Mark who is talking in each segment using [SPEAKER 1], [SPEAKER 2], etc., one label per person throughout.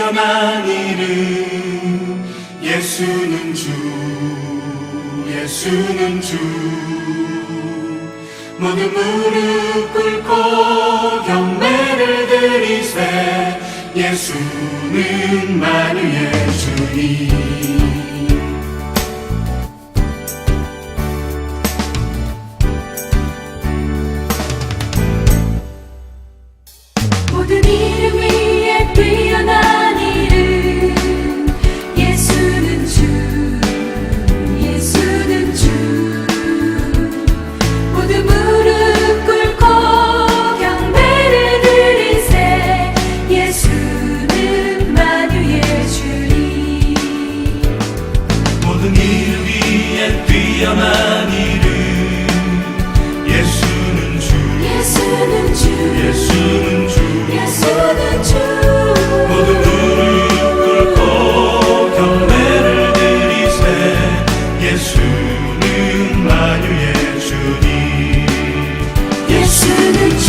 [SPEAKER 1] 뛰어난 이름 예수는 주 예수는 주 모두 무릎 꿇고 경배를 드리세 예수는 만유의 주님
[SPEAKER 2] 모든 이름 위에 뛰어난 이름 예수는 주 예수는 주 모두 무릎 꿇고 경배를 드리세 예수는 만유의 주님
[SPEAKER 1] 모든 이름 위에 뛰어난 이름 예수는 주
[SPEAKER 2] 예수는 주
[SPEAKER 1] 예수는 주
[SPEAKER 2] 예수는 주
[SPEAKER 1] 모두 무릎 꿇고 경배를 드리세 예수는 만유의 주님
[SPEAKER 2] 예수는 주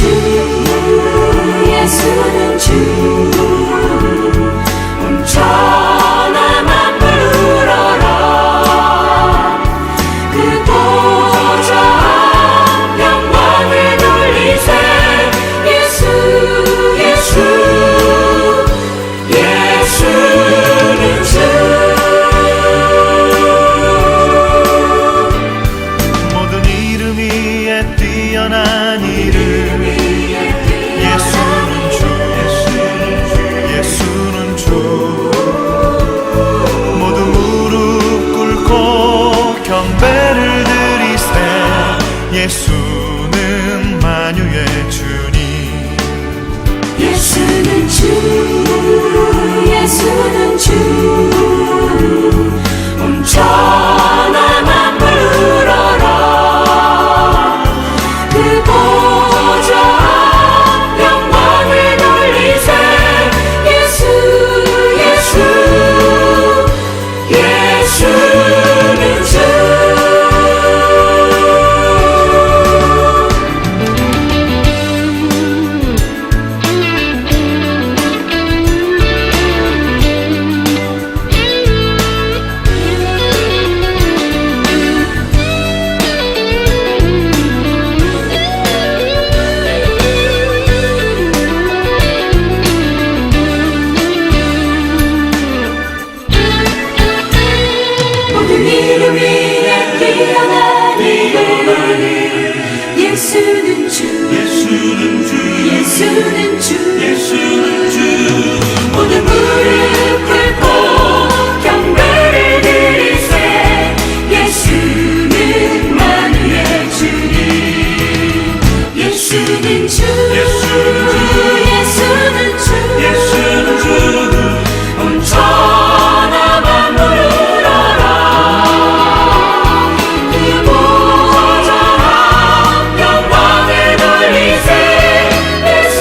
[SPEAKER 2] 예수는 주 온 천하 만물 울어라 그 보좌 영광을 돌리세 예수 예수 예수는 주
[SPEAKER 1] 모든 이름 위에 뛰어난 이름 예수는 주 예수는 주 모두 무릎 꿇고 경배를 드리세 예수는 만유의 주님
[SPEAKER 2] 예수는 주 예수는 주 온 천하 만물 울어라 그 보좌 영광을 돌리세 예수 예수 예수는 주 모든 이름 위에 뛰어난 이름 예수는 주
[SPEAKER 1] 예수는 주
[SPEAKER 2] 예수는 주
[SPEAKER 1] 예수는 주
[SPEAKER 2] 모두 무릎 꿇고 경배를 드리세 예수는 만유의 주님 예수는 주 예수는 주
[SPEAKER 1] 예수는 주
[SPEAKER 2] 온 천하 만물 울어라 그 보좌 영광을 돌리세 예수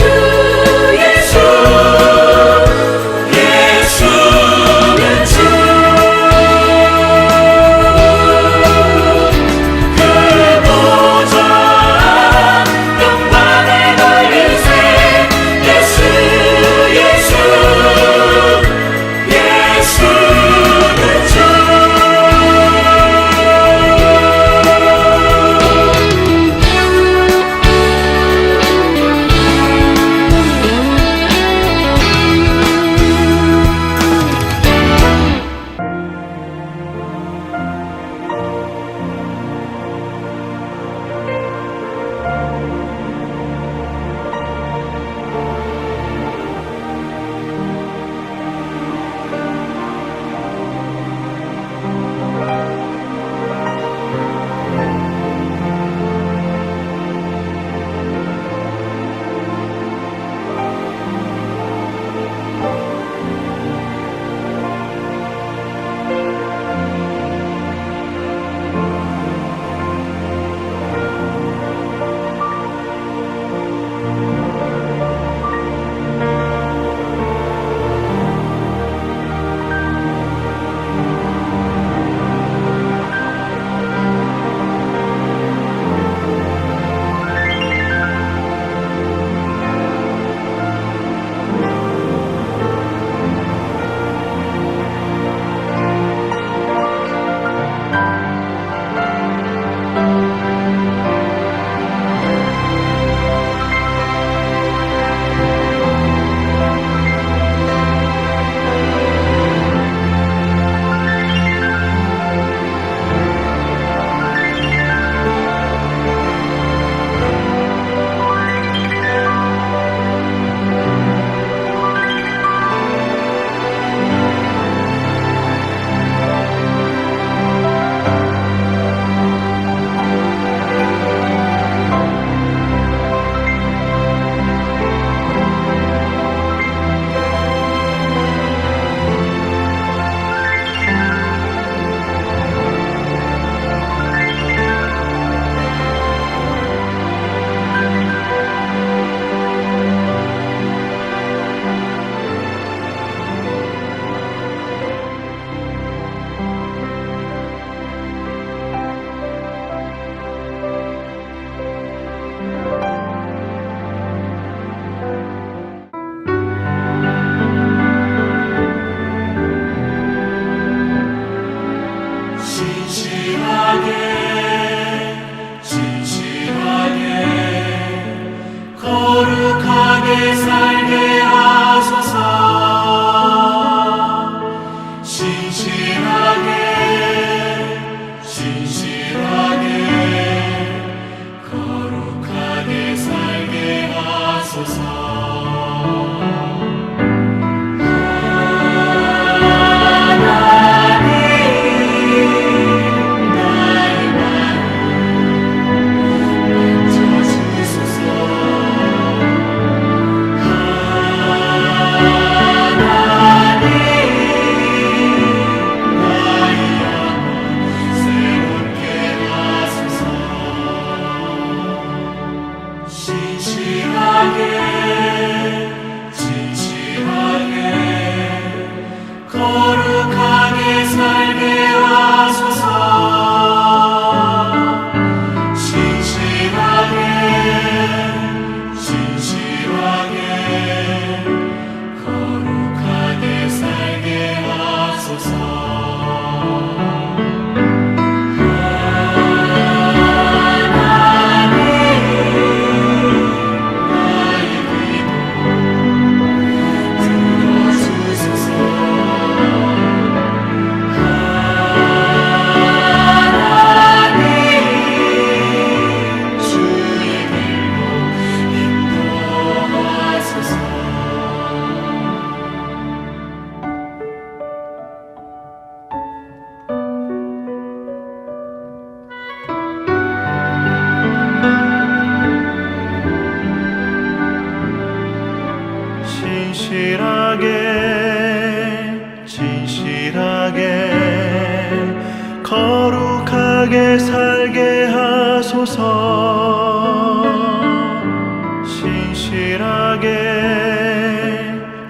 [SPEAKER 1] 거룩하게 살게 하소서.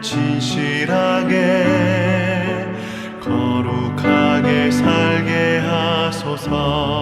[SPEAKER 1] 진실하게 거룩하게 살게 하소서.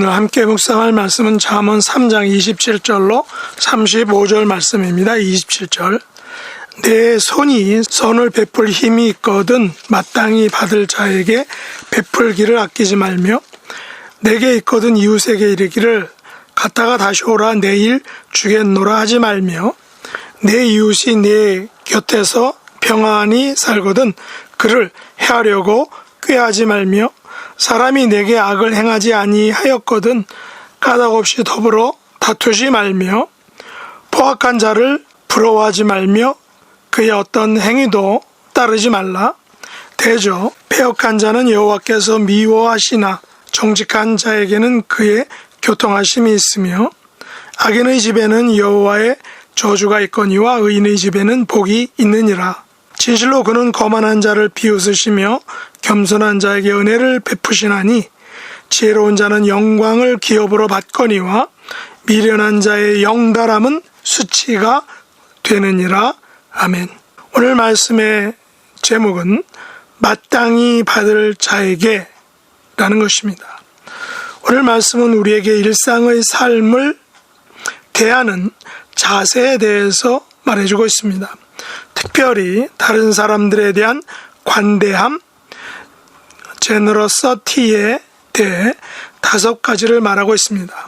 [SPEAKER 3] 오늘 함께 묵상할 말씀은 잠언 3장 27절로 35절 말씀입니다. 27절. 내 손이 선을 베풀 힘이 있거든 마땅히 받을 자에게 베풀기를 아끼지 말며 내게 있거든 이웃에게 이르기를 갔다가 다시 오라 내일 주겠노라 하지 말며 내 이웃이 내 곁에서 평안히 살거든 그를 해하려고 꾀하지 말며 사람이 내게 악을 행하지 아니하였거든 까닭없이 더불어 다투지 말며 포악한 자를 부러워하지 말며 그의 어떤 행위도 따르지 말라. 대저 패역한 자는 여호와께서 미워하시나 정직한 자에게는 그의 교통하심이 있으며 악인의 집에는 여호와의 저주가 있거니와 의인의 집에는 복이 있느니라. 진실로 그는 거만한 자를 비웃으시며 겸손한 자에게 은혜를 베푸시나니 지혜로운 자는 영광을 기업으로 받거니와 미련한 자의 영달함은 수치가 되느니라. 아멘. 오늘 말씀의 제목은 마땅히 받을 자에게 라는 것입니다. 오늘 말씀은 우리에게 일상의 삶을 대하는 자세에 대해서 말해주고 있습니다. 특별히 다른 사람들에 대한 관대함, 제너러서티에 대해 5가지를 말하고 있습니다.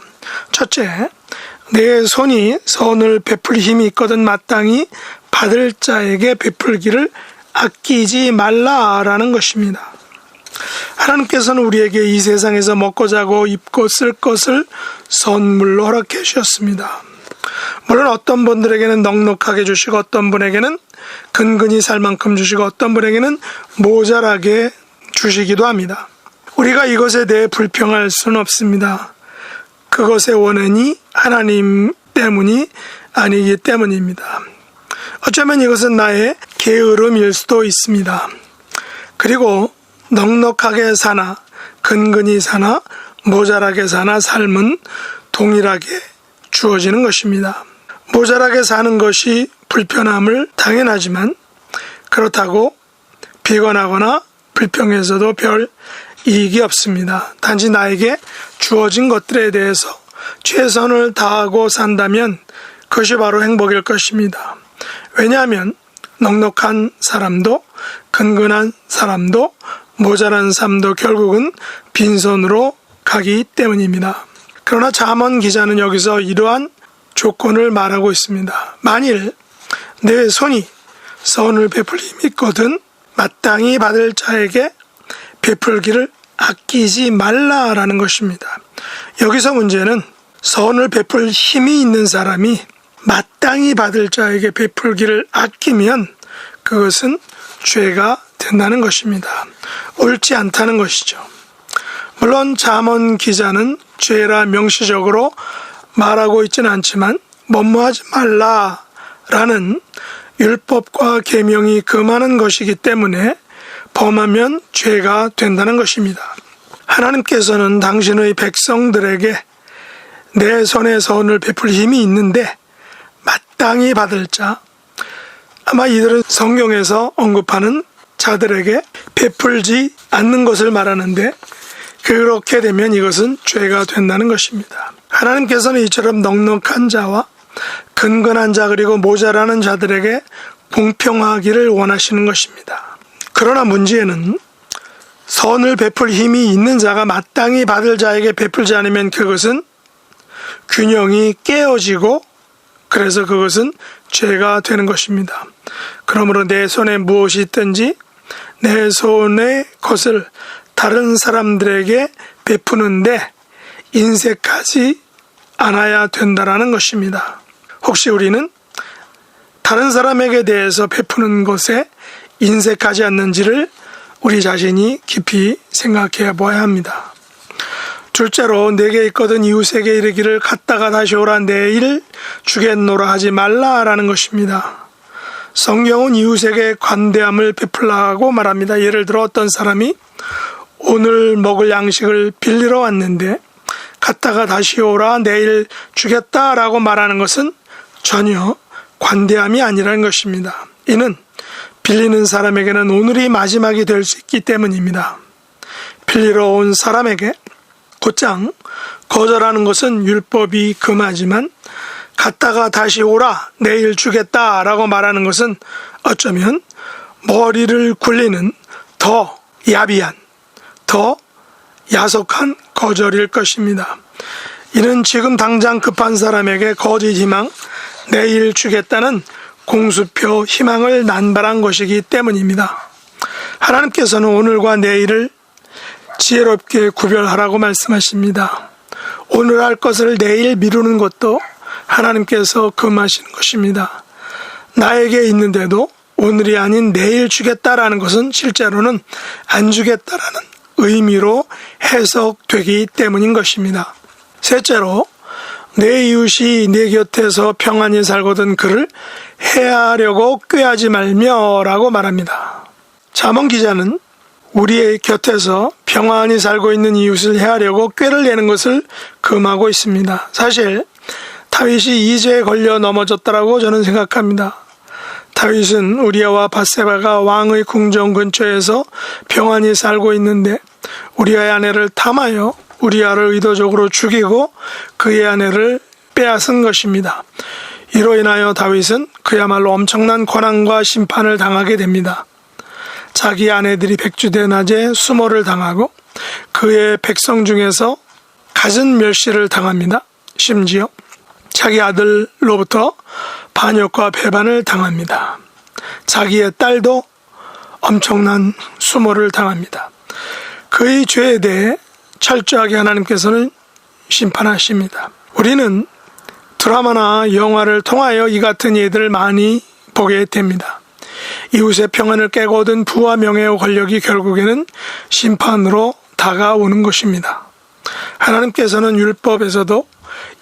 [SPEAKER 3] 첫째, 내 손이 선을 베풀 힘이 있거든 마땅히 받을 자에게 베풀기를 아끼지 말라라는 것입니다. 하나님께서는 우리에게 이 세상에서 먹고 자고 입고 쓸 것을 선물로 허락해 주셨습니다. 물론 어떤 분들에게는 넉넉하게 주시고 어떤 분에게는 근근히 살 만큼 주시고 어떤 분에게는 모자라게 주시기도 합니다. 우리가 이것에 대해 불평할 수는 없습니다. 그것의 원인이 하나님 때문이 아니기 때문입니다. 어쩌면 이것은 나의 게으름일 수도 있습니다. 그리고 넉넉하게 사나 근근히 사나 모자라게 사나 삶은 동일하게 주어지는 것입니다. 모자라게 사는 것이 불편함을 당연하지만 그렇다고 비관하거나 불평해서도 별 이익이 없습니다. 단지 나에게 주어진 것들에 대해서 최선을 다하고 산다면 그것이 바로 행복일 것입니다. 왜냐하면 넉넉한 사람도 근근한 사람도 모자란 사람도 결국은 빈손으로 가기 때문입니다. 그러나 잠언 기자는 여기서 이러한 조건을 말하고 있습니다. 만일 내 손이 선을 베풀 힘이 있거든 마땅히 받을 자에게 베풀기를 아끼지 말라라는 것입니다. 여기서 문제는 선을 베풀 힘이 있는 사람이 마땅히 받을 자에게 베풀기를 아끼면 그것은 죄가 된다는 것입니다. 옳지 않다는 것이죠. 물론 잠언 기자는 죄라 명시적으로 말하고 있지는 않지만 뭐뭐하지 말라라는 율법과 계명이 금하는 것이기 때문에 범하면 죄가 된다는 것입니다. 하나님께서는 당신의 백성들에게 내 손에 선을 베풀 힘이 있는데 마땅히 받을 자, 아마 이들은 성경에서 언급하는 자들에게 베풀지 않는 것을 말하는데 그렇게 되면 이것은 죄가 된다는 것입니다. 하나님께서는 이처럼 넉넉한 자와 근근한 자 그리고 모자라는 자들에게 공평하기를 원하시는 것입니다. 그러나 문제는 선을 베풀 힘이 있는 자가 마땅히 받을 자에게 베풀지 않으면 그것은 균형이 깨어지고 그래서 그것은 죄가 되는 것입니다. 그러므로 내 손에 무엇이 있든지 내 손의 것을 다른 사람들에게 베푸는데 인색하지 않아야 된다라는 것입니다. 혹시 우리는 다른 사람에게 대해서 베푸는 것에 인색하지 않는지를 우리 자신이 깊이 생각해 보아야 합니다. 둘째로 내게 있거든 이웃에게 이르기를 갔다가 다시 오라 내일 주겠노라 하지 말라라는 것입니다. 성경은 이웃에게 관대함을 베풀라고 말합니다. 예를 들어 어떤 사람이 오늘 먹을 양식을 빌리러 왔는데 갔다가 다시 오라 내일 주겠다라고 말하는 것은 전혀 관대함이 아니라는 것입니다. 이는 빌리는 사람에게는 오늘이 마지막이 될 수 있기 때문입니다. 빌리러 온 사람에게 곧장 거절하는 것은 율법이 금하지만 갔다가 다시 오라 내일 주겠다라고 말하는 것은 어쩌면 머리를 굴리는 더 야비한 더 야속한 거절일 것입니다. 이는 지금 당장 급한 사람에게 거짓 희망 내일 주겠다는 공수표 희망을 남발한 것이기 때문입니다. 하나님께서는 오늘과 내일을 지혜롭게 구별하라고 말씀하십니다. 오늘 할 것을 내일 미루는 것도 하나님께서 금하시는 것입니다. 나에게 있는데도 오늘이 아닌 내일 주겠다라는 것은 실제로는 안 주겠다라는 의미로 해석되기 때문인 것입니다. 셋째로, 내 이웃이 내 곁에서 평안히 살거든 그를 해하려고 꾀하지 말며라고 말합니다. 잠언 기자는 우리의 곁에서 평안히 살고 있는 이웃을 해하려고 꾀를 내는 것을 금하고 있습니다. 사실 다윗이 이 죄에 걸려 넘어졌다라고 저는 생각합니다. 다윗은 우리아와 밧세바가 왕의 궁정 근처에서 평안히 살고 있는데 우리아의 아내를 탐하여 우리아를 의도적으로 죽이고 그의 아내를 빼앗은 것입니다. 이로 인하여 다윗은 그야말로 엄청난 고난과 심판을 당하게 됩니다. 자기 아내들이 백주대낮에 수모를 당하고 그의 백성 중에서 갖은 멸시를 당합니다. 심지어 자기 아들로부터 반역과 배반을 당합니다. 자기의 딸도 엄청난 수모를 당합니다. 그의 죄에 대해 철저하게 하나님께서는 심판하십니다. 우리는 드라마나 영화를 통하여 이 같은 예들을 많이 보게 됩니다. 이웃의 평안을 깨고 얻은 부와 명예와 권력이 결국에는 심판으로 다가오는 것입니다. 하나님께서는 율법에서도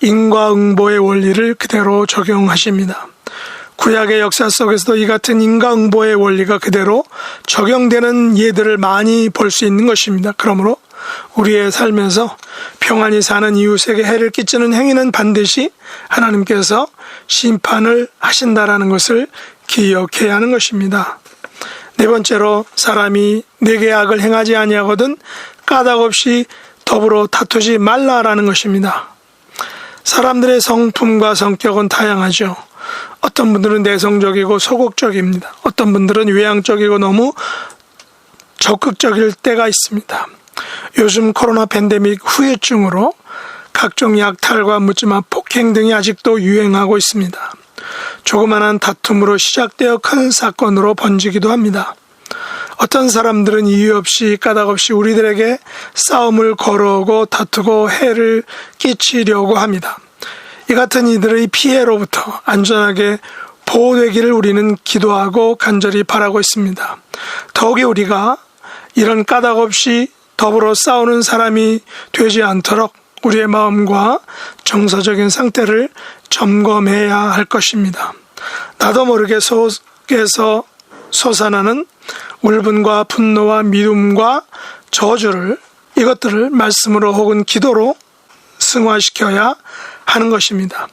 [SPEAKER 3] 인과응보의 원리를 그대로 적용하십니다. 구약의 역사 속에서도 이 같은 인과응보의 원리가 그대로 적용되는 예들을 많이 볼 수 있는 것입니다. 그러므로 우리의 삶에서 평안히 사는 이웃에게 해를 끼치는 행위는 반드시 하나님께서 심판을 하신다라는 것을 기억해야 하는 것입니다. 네 번째로, 사람이 내게 악을 행하지 아니하거든 까닭없이 더불어 다투지 말라라는 것입니다. 사람들의 성품과 성격은 다양하죠. 어떤 분들은 내성적이고 소극적입니다. 어떤 분들은 외향적이고 너무 적극적일 때가 있습니다. 요즘 코로나 팬데믹 후유증으로 각종 약탈과 묻지마 폭행 등이 아직도 유행하고 있습니다. 조그마한 다툼으로 시작되어 큰 사건으로 번지기도 합니다. 어떤 사람들은 이유 없이 까닭없이 우리들에게 싸움을 걸어오고 다투고 해를 끼치려고 합니다. 이 같은 이들의 피해로부터 안전하게 보호되기를 우리는 기도하고 간절히 바라고 있습니다. 더욱이 우리가 이런 까닭없이 더불어 싸우는 사람이 되지 않도록 우리의 마음과 정서적인 상태를 점검해야 할 것입니다. 나도 모르게 속에서 솟아나는 울분과 분노와 미움과 저주를, 이것들을 말씀으로 혹은 기도로 승화시켜야 하는 것입니다.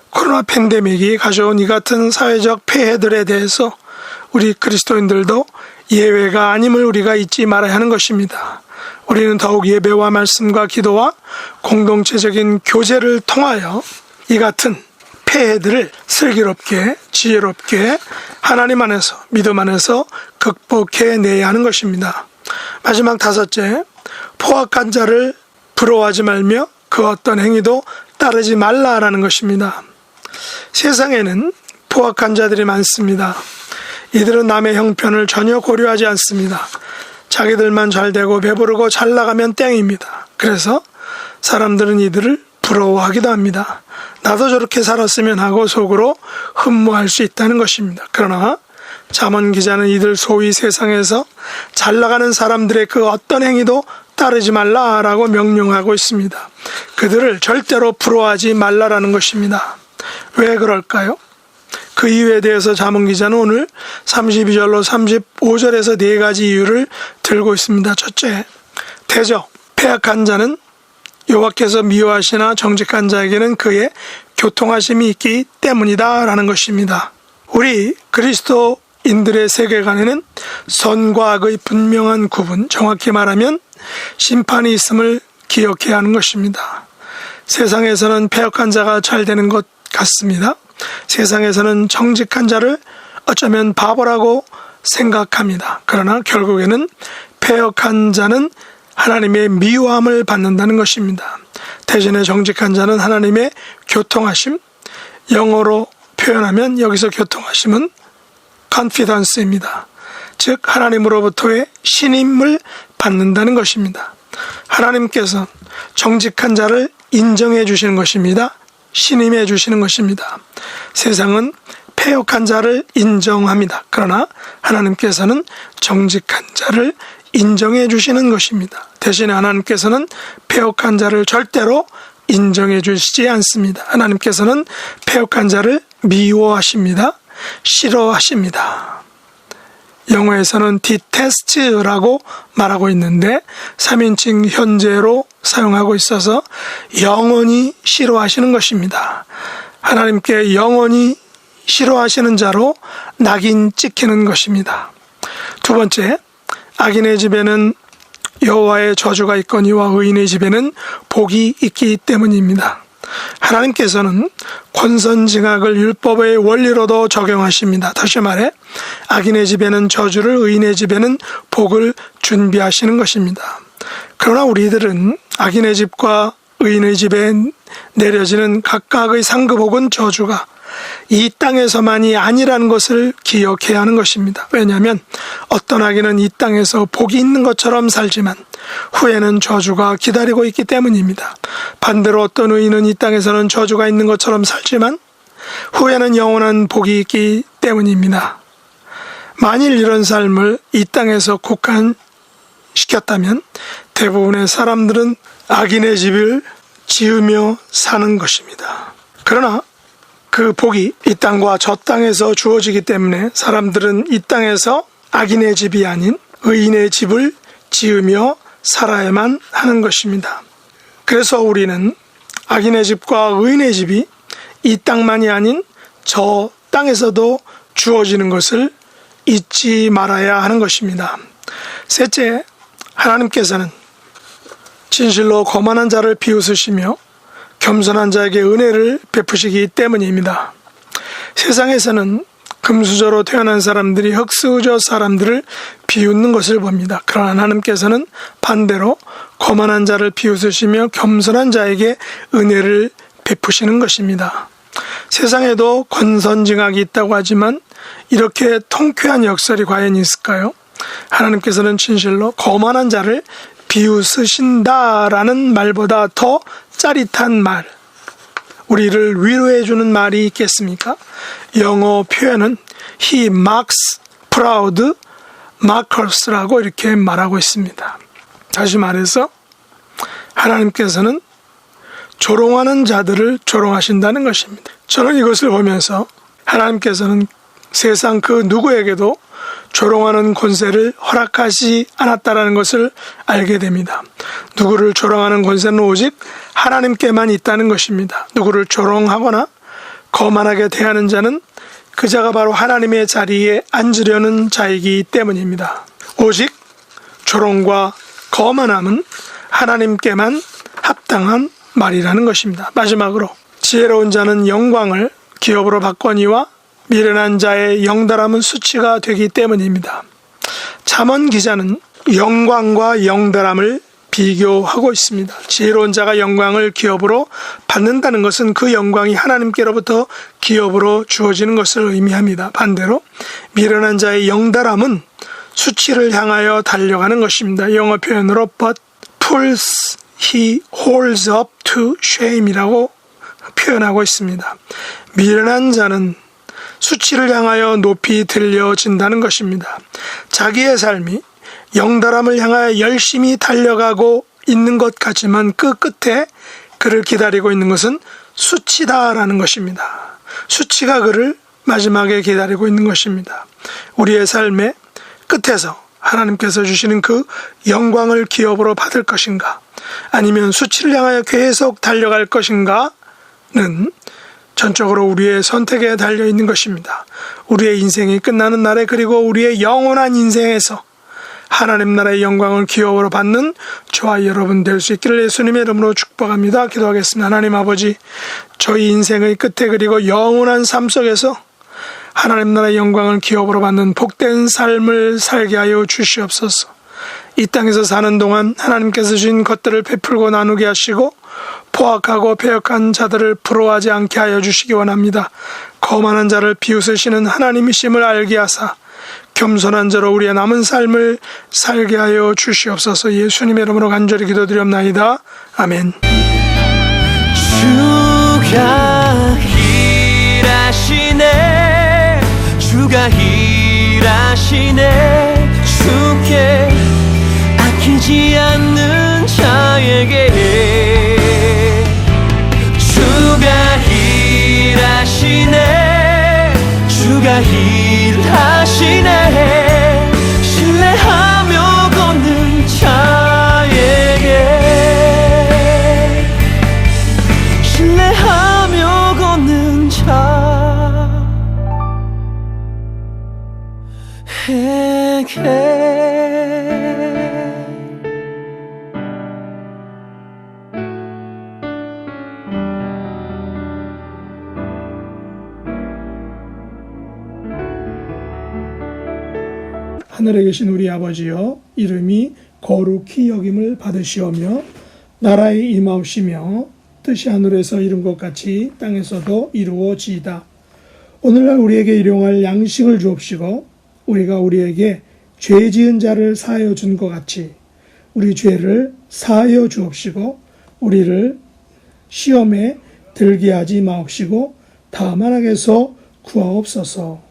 [SPEAKER 3] 코로나 팬데믹이 가져온 이 같은 사회적 폐해들에 대해서 우리 그리스도인들도 예외가 아님을 우리가 잊지 말아야 하는 것입니다. 우리는 더욱 예배와 말씀과 기도와 공동체적인 교제를 통하여 이 같은 폐해들을 슬기롭게 지혜롭게 하나님 안에서 믿음 안에서 극복해내야 하는 것입니다. 마지막 다섯째, 포악한 자를 부러워하지 말며 그 어떤 행위도 따르지 말라라는 것입니다. 세상에는 포악한 자들이 많습니다. 이들은 남의 형편을 전혀 고려하지 않습니다. 자기들만 잘 되고 배부르고 잘 나가면 땡입니다. 그래서 사람들은 이들을 부러워하기도 합니다. 나도 저렇게 살았으면 하고 속으로 흠모할 수 있다는 것입니다. 그러나 잠언 기자는 이들 소위 세상에서 잘 나가는 사람들의 그 어떤 행위도 따르지 말라라고 명령하고 있습니다. 그들을 절대로 부러워하지 말라라는 것입니다. 왜 그럴까요? 그 이유에 대해서 잠언 기자는 오늘 32절로 35절에서 네 가지 이유를 들고 있습니다. 첫째, 대저, 패악한 자는 여호와께서 미워하시나 정직한 자에게는 그의 교통하심이 있기 때문이다 라는 것입니다. 우리 그리스도인들의 세계관에는 선과 악의 분명한 구분, 정확히 말하면 심판이 있음을 기억해야 하는 것입니다. 세상에서는 패역한 자가 잘 되는 것 같습니다. 세상에서는 정직한 자를 어쩌면 바보라고 생각합니다. 그러나 결국에는 패역한 자는 하나님의 미워함을 받는다는 것입니다. 대신에 정직한 자는 하나님의 교통하심, 영어로 표현하면 여기서 교통하심은 confidence입니다. 즉 하나님으로부터의 신임을 받는다는 것입니다. 하나님께서 정직한 자를 인정해 주시는 것입니다. 신임해 주시는 것입니다. 세상은 패역한 자를 인정합니다. 그러나 하나님께서는 정직한 자를 인정해 주시는 것입니다. 대신에 하나님께서는 패역한 자를 절대로 인정해 주시지 않습니다. 하나님께서는 패역한 자를 미워하십니다. 싫어하십니다. 영어에서는 detest라고 말하고 있는데 3인칭 현재로 사용하고 있어서 영원히 싫어하시는 것입니다. 하나님께 영원히 싫어하시는 자로 낙인 찍히는 것입니다. 두 번째, 악인의 집에는 여호와의 저주가 있거니와 의인의 집에는 복이 있기 때문입니다. 하나님께서는 권선징악을 율법의 원리로도 적용하십니다. 다시 말해 악인의 집에는 저주를, 의인의 집에는 복을 준비하시는 것입니다. 그러나 우리들은 악인의 집과 의인의 집에 내려지는 각각의 상급 혹은 저주가 이 땅에서만이 아니라는 것을 기억해야 하는 것입니다. 왜냐하면 어떤 악인은 이 땅에서 복이 있는 것처럼 살지만 후에는 저주가 기다리고 있기 때문입니다. 반대로 어떤 의인은 이 땅에서는 저주가 있는 것처럼 살지만 후에는 영원한 복이 있기 때문입니다. 만일 이런 삶을 이 땅에서 국한시켰다면 대부분의 사람들은 악인의 집을 지으며 사는 것입니다. 그러나 그 복이 이 땅과 저 땅에서 주어지기 때문에 사람들은 이 땅에서 악인의 집이 아닌 의인의 집을 지으며 살아야만 하는 것입니다. 그래서 우리는 악인의 집과 의인의 집이 이 땅만이 아닌 저 땅에서도 주어지는 것을 잊지 말아야 하는 것입니다. 셋째, 하나님께서는 진실로 거만한 자를 비웃으시며 겸손한 자에게 은혜를 베푸시기 때문입니다. 세상에서는 금수저로 태어난 사람들이 흙수저 사람들을 비웃는 것을 봅니다. 그러나 하나님께서는 반대로 거만한 자를 비웃으시며 겸손한 자에게 은혜를 베푸시는 것입니다. 세상에도 권선징악이 있다고 하지만 이렇게 통쾌한 역설이 과연 있을까요? 하나님께서는 진실로 거만한 자를 비웃으신다라는 말보다 더 짜릿한 말, 우리를 위로해주는 말이 있겠습니까? 영어 표현은 He mocks proud markers라고 이렇게 말하고 있습니다. 다시 말해서 하나님께서는 조롱하는 자들을 조롱하신다는 것입니다. 저는 이것을 보면서 하나님께서는 세상 그 누구에게도 조롱하는 권세를 허락하지 않았다라는 것을 알게 됩니다. 누구를 조롱하는 권세는 오직 하나님께만 있다는 것입니다. 누구를 조롱하거나 거만하게 대하는 자는 그 자가 바로 하나님의 자리에 앉으려는 자이기 때문입니다. 오직 조롱과 거만함은 하나님께만 합당한 말이라는 것입니다. 마지막으로 지혜로운 자는 영광을 기업으로 받거니와 미련한 자의 영달함은 수치가 되기 때문입니다. 잠언 기자는 영광과 영달함을 비교하고 있습니다. 지혜로운 자가 영광을 기업으로 받는다는 것은 그 영광이 하나님께로부터 기업으로 주어지는 것을 의미합니다. 반대로 미련한 자의 영달함은 수치를 향하여 달려가는 것입니다. 영어 표현으로 but pulls he holds up to shame이라고 표현하고 있습니다. 미련한 자는 수치를 향하여 높이 들려진다는 것입니다. 자기의 삶이 영달함을 향하여 열심히 달려가고 있는 것 같지만 그 끝에 그를 기다리고 있는 것은 수치다라는 것입니다. 수치가 그를 마지막에 기다리고 있는 것입니다. 우리의 삶의 끝에서 하나님께서 주시는 그 영광을 기업으로 받을 것인가, 아니면 수치를 향하여 계속 달려갈 것인가는 전적으로 우리의 선택에 달려 있는 것입니다. 우리의 인생이 끝나는 날에, 그리고 우리의 영원한 인생에서 하나님 나라의 영광을 기업으로 받는 저와 여러분 될 수 있기를 예수님의 이름으로 축복합니다. 기도하겠습니다. 하나님 아버지, 저희 인생의 끝에 그리고 영원한 삶 속에서 하나님 나라의 영광을 기업으로 받는 복된 삶을 살게 하여 주시옵소서. 이 땅에서 사는 동안 하나님께서 주신 것들을 베풀고 나누게 하시고 포악하고 패역한 자들을 부러워하지 않게 하여 주시기 원합니다. 거만한 자를 비웃으시는 하나님이심을 알게 하사 겸손한 자로 우리의 남은 삶을 살게 하여 주시옵소서. 예수님의 이름으로 간절히 기도드리옵나이다. 아멘.
[SPEAKER 4] 주가 일하시네, 주가 일하시네. 주께 아끼지 않는 자에게 주가 일하시네, 주가 일하시네. 신뢰하며 걷는 자에게, 신뢰하며 걷는 자에게.
[SPEAKER 3] 하늘에 계신 우리 아버지여, 이름이 거룩히 여김을 받으시오며 나라에 임하옵시며 뜻이 하늘에서 이룬 것 같이 땅에서도 이루어지이다. 오늘날 우리에게 일용할 양식을 주옵시고 우리가 우리에게 죄 지은 자를 사하여 준 것 같이 우리 죄를 사하여 주옵시고 우리를 시험에 들게 하지 마옵시고 다만 악에서 구하옵소서.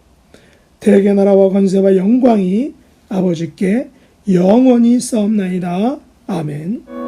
[SPEAKER 3] 대개 나라와 권세와 영광이 아버지께 영원히 싸움나이다. 아멘.